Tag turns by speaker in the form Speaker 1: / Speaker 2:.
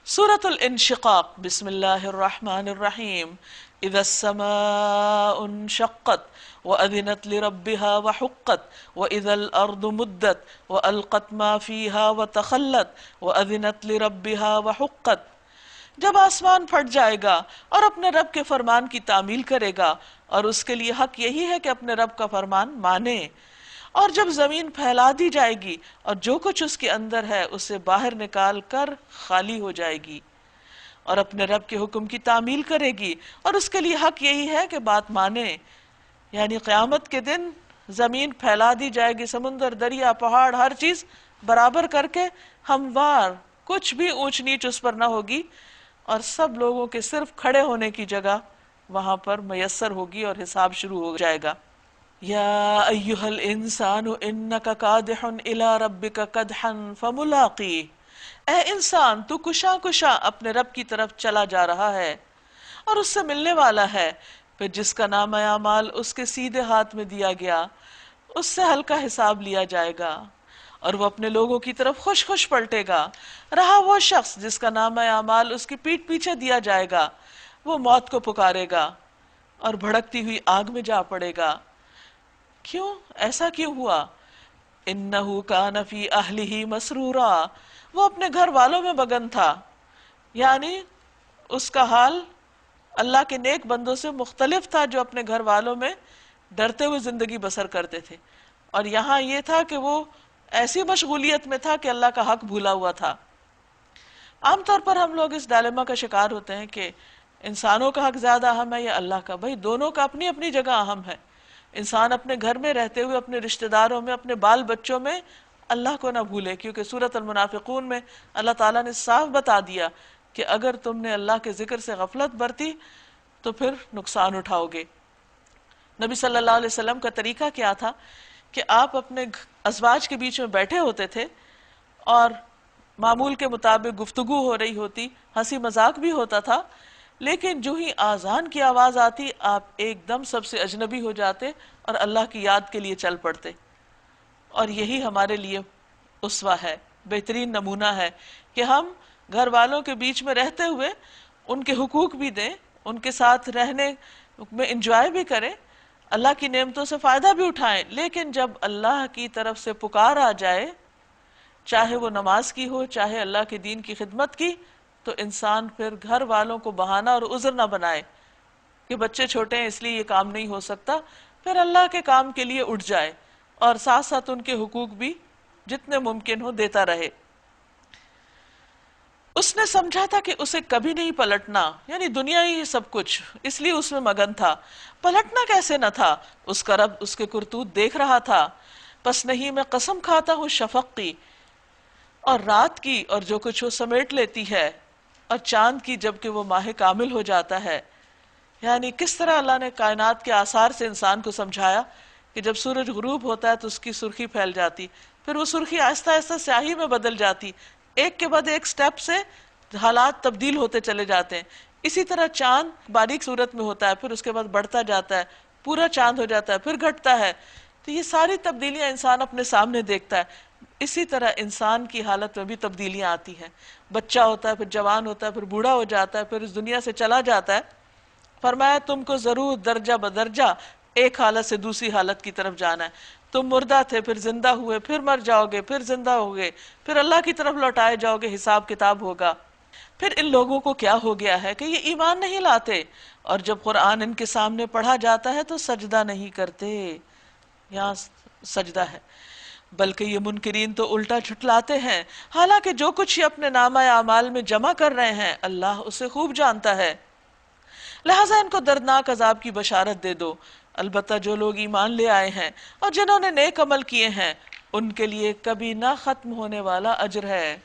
Speaker 1: سورة الانشقاق بسم اللہ الرحمن الرحیم اذا السماء انشقت وأذنت لربها وحقت وإذا الأرض مدت وألقت ما فيها وتخلت وأذنت لربها وحقت۔ جب آسمان پھٹ جائے گا اور اپنے رب کے فرمان کی تعمیل کرے گا، اور اس کے لیے حق یہی ہے کہ اپنے رب کا فرمان مانے، اور جب زمین پھیلا دی جائے گی اور جو کچھ اس کے اندر ہے اسے باہر نکال کر خالی ہو جائے گی، اور اپنے رب کے حکم کی تعمیل کرے گی، اور اس کے لیے حق یہی ہے کہ بات مانے۔ یعنی قیامت کے دن زمین پھیلا دی جائے گی، سمندر، دریا، پہاڑ، ہر چیز برابر کر کے ہموار، کچھ بھی اونچ نیچ اس پر نہ ہوگی، اور سب لوگوں کے صرف کھڑے ہونے کی جگہ وہاں پر میسر ہوگی اور حساب شروع ہو جائے گا۔ یا ایہا الانسان انک کادح الی ربک کدحا فملاقیہ، اے انسان تو کشاں کشاں اپنے رب کی طرف چلا جا رہا ہے اور اس سے ملنے والا ہے۔ پھر جس کا نامہ اعمال اس کے سیدھے ہاتھ میں دیا گیا اس سے ہلکا حساب لیا جائے گا، اور وہ اپنے لوگوں کی طرف خوش خوش پلٹے گا۔ رہا وہ شخص جس کا نامہ اعمال اس کی پیٹھ پیچھے دیا جائے گا، وہ موت کو پکارے گا اور بھڑکتی ہوئی آگ میں جا پڑے گا۔ کیوں ایسا کیوں ہوا؟ انہو کان فی اہلہ مسرورا، وہ اپنے گھر والوں میں مگن تھا۔ یعنی اس کا حال اللہ کے نیک بندوں سے مختلف تھا جو اپنے گھر والوں میں ڈرتے ہوئے زندگی بسر کرتے تھے، اور یہاں یہ تھا کہ وہ ایسی مشغولیت میں تھا کہ اللہ کا حق بھولا ہوا تھا۔ عام طور پر ہم لوگ اس ڈائلیما کا شکار ہوتے ہیں کہ انسانوں کا حق زیادہ اہم ہے یا اللہ کا۔ بھائی دونوں کا اپنی اپنی جگہ اہم ہے۔ انسان اپنے گھر میں رہتے ہوئے اپنے رشتہ داروں میں، اپنے بال بچوں میں اللہ کو نہ بھولے، کیونکہ سورۃ المنافقون میں اللہ تعالیٰ نے صاف بتا دیا کہ اگر تم نے اللہ کے ذکر سے غفلت برتی تو پھر نقصان اٹھاؤ گے۔ نبی صلی اللہ علیہ وسلم کا طریقہ کیا تھا کہ آپ اپنے ازواج کے بیچ میں بیٹھے ہوتے تھے اور معمول کے مطابق گفتگو ہو رہی ہوتی، ہنسی مذاق بھی ہوتا تھا، لیکن جو ہی آذان کی آواز آتی آپ ایک دم سب سے اجنبی ہو جاتے اور اللہ کی یاد کے لیے چل پڑتے۔ اور یہی ہمارے لیے اسوہ ہے، بہترین نمونہ ہے کہ ہم گھر والوں کے بیچ میں رہتے ہوئے ان کے حقوق بھی دیں، ان کے ساتھ رہنے میں انجوائے بھی کریں، اللہ کی نعمتوں سے فائدہ بھی اٹھائیں، لیکن جب اللہ کی طرف سے پکار آ جائے، چاہے وہ نماز کی ہو، چاہے اللہ کے دین کی خدمت کی، تو انسان پھر گھر والوں کو بہانہ اور عذر نہ بنائے کہ بچے چھوٹے ہیں اس لیے یہ کام نہیں ہو سکتا، پھر اللہ کے کام کے لیے اٹھ جائے اور ساتھ ساتھ ان کے حقوق بھی جتنے ممکن ہو دیتا رہے۔ اس نے سمجھا تھا کہ اسے کبھی نہیں پلٹنا، یعنی دنیا ہی سب کچھ، اس لیے اس میں مگن تھا۔ پلٹنا کیسے نہ تھا؟ اس کا رب اس کے کرتوت دیکھ رہا تھا۔ پس نہیں میں قسم کھاتا ہوں شفق کی اور رات کی، اور جو کچھ وہ سمیٹ لیتی ہے، اور چاند کی جبکہ وہ ماہ کامل ہو جاتا ہے۔ یعنی کس طرح اللہ نے کائنات کے آثار سے انسان کو سمجھایا کہ جب سورج غروب ہوتا ہے تو اس کی سرخی پھیل جاتی، پھر وہ سرخی آہستہ آہستہ سیاہی میں بدل جاتی، ایک کے بعد ایک سٹیپ سے حالات تبدیل ہوتے چلے جاتے ہیں۔ اسی طرح چاند باریک صورت میں ہوتا ہے، پھر اس کے بعد بڑھتا جاتا ہے، پورا چاند ہو جاتا ہے، پھر گھٹتا ہے، تو یہ ساری تبدیلیاں انسان اپنے سامنے دیکھتا ہے۔ اسی طرح انسان کی حالت میں بھی تبدیلیاں آتی ہیں، بچہ ہوتا ہے، پھر جوان ہوتا ہے، پھر بوڑھا ہو جاتا ہے، پھر اس دنیا سے چلا جاتا ہے۔ فرمایا تم کو ضرور درجہ بدرجہ ایک حالت سے دوسری حالت کی طرف جانا ہے۔ تم مردہ تھے، پھر زندہ ہوئے، پھر مر جاؤ گے، پھر زندہ ہوگے، پھر اللہ کی طرف لوٹائے جاؤ گے، حساب کتاب ہوگا۔ پھر ان لوگوں کو کیا ہو گیا ہے کہ یہ ایمان نہیں لاتے، اور جب قرآن ان کے سامنے پڑھا جاتا ہے تو سجدہ نہیں کرتے۔ یہاں سجدہ ہے، بلکہ یہ منکرین تو الٹا جھٹلاتے ہیں، حالانکہ جو کچھ یہ اپنے نامہ اعمال میں جمع کر رہے ہیں اللہ اسے خوب جانتا ہے۔ لہٰذا ان کو دردناک عذاب کی بشارت دے دو، البتہ جو لوگ ایمان لے آئے ہیں اور جنہوں نے نیک عمل کیے ہیں ان کے لیے کبھی نہ ختم ہونے والا اجر ہے۔